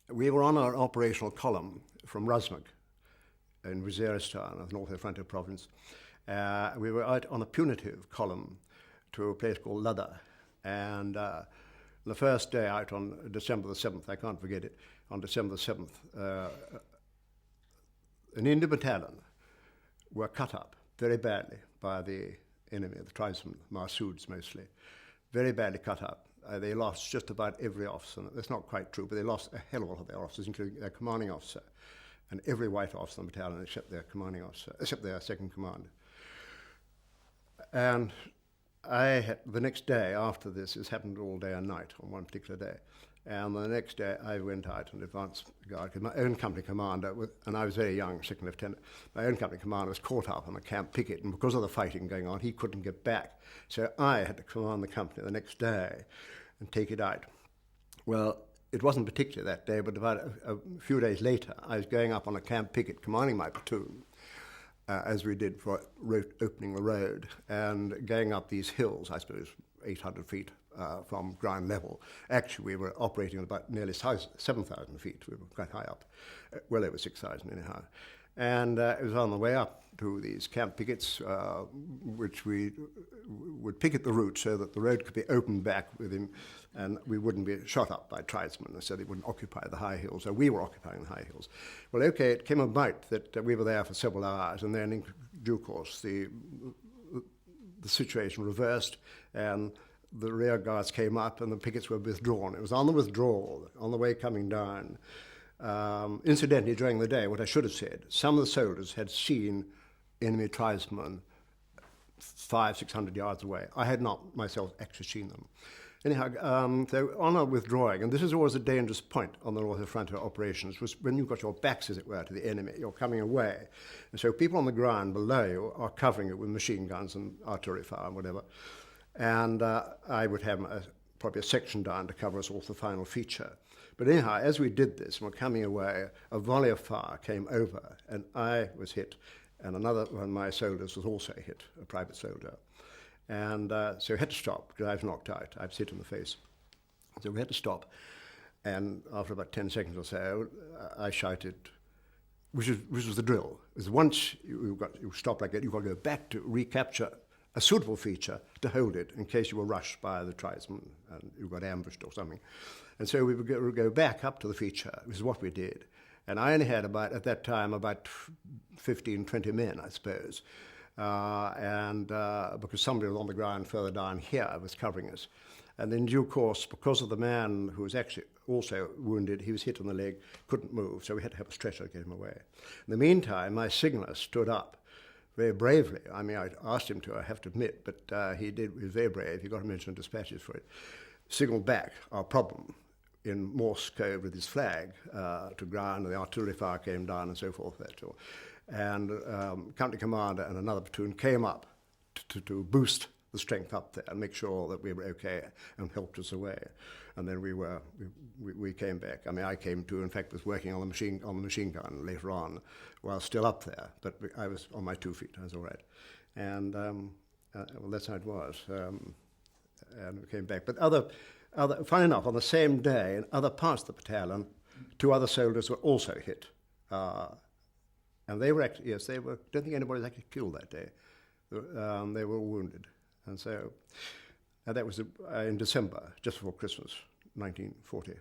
We were on our operational column from Razmak in Waziristan, of North Frontier Province. We were out on a punitive column to a place called Lada. And the first day out on December the 7th, I can't forget it, on December the 7th, an Indian battalion were cut up very badly by the enemy, the tribesmen, Masouds mostly, very badly cut up. They lost just about every officer. That's not quite true, but they lost a hell of a lot of their officers, including their commanding officer, and every white officer in the battalion except their commanding officer, except their second commander. And the next day after this happened all day and night on one particular day. And the next day I went out and advanced guard, because my own company commander, and I was very young, second lieutenant, my own company commander was caught up on a camp picket, and because of the fighting going on, he couldn't get back. So I had to command the company the next day and take it out. Well, it wasn't particularly that day, but about a few days later, I was going up on a camp picket, commanding my platoon, as we did for opening the road, and going up these hills, I suppose 800 feet from ground level. Actually, we were operating at about nearly 7,000 feet. We were quite high up, well over 6,000 anyhow. And it was on the way up to these camp pickets, which we would picket the route so that the road could be opened back with him, and we wouldn't be shot up by tribesmen, so they wouldn't occupy the high hills. So we were occupying the high hills. Well, okay, it came about that we were there for several hours, and then in due course the situation reversed, and the rear guards came up and the pickets were withdrawn. It was on the withdrawal, on the way coming down. Incidentally, during the day, what I should have said, some of the soldiers had seen enemy tribesmen 500-600 yards away. I had not myself actually seen them. Anyhow, so on our withdrawing, and this is always a dangerous point on the North Frontier operations, was when you've got your backs, as it were, to the enemy, you're coming away. And so people on the ground below you are covering it with machine guns and artillery fire and whatever. And I would have probably a section down to cover us off the final feature. But anyhow, as we did this and were coming away, a volley of fire came over, and I was hit, and another one of my soldiers was also hit, a private soldier. And so we had to stop, because I was knocked out. I was hit in the face. So we had to stop, and after about 10 seconds or so, I shouted, which was the drill, is once you stop like that, you've got to go back to recapture a suitable feature to hold it in case you were rushed by the tribesmen and you got ambushed or something. And so we would go back up to the feature, which is what we did. And I only had at that time, about 15, 20 men, I suppose. Because somebody was on the ground further down here was covering us. And in due course, because of the man who was actually also wounded, he was hit on the leg, couldn't move, so we had to have a stretcher to get him away. In the meantime, my signaller stood up very bravely. I mean, I asked him to, I have to admit, but he was very brave. He got a mention in dispatches for it. Signalled back our problem in Morse code with his flag to ground, and the artillery fire came down and so forth. And company commander and another platoon came up to boost the strength up there and make sure that we were okay, and helped us away. And then we came back. I mean, I came to, in fact, was working on the machine gun later on while still up there, but I was on my 2 feet. I was all right. And well, that's how it was. And we came back. But funny enough, on the same day, in other parts of the battalion, 2 other soldiers were also hit. And they were actually, yes, they were, don't think anybody was actually killed that day. They were all wounded. And so that was in December, just before Christmas, 1940.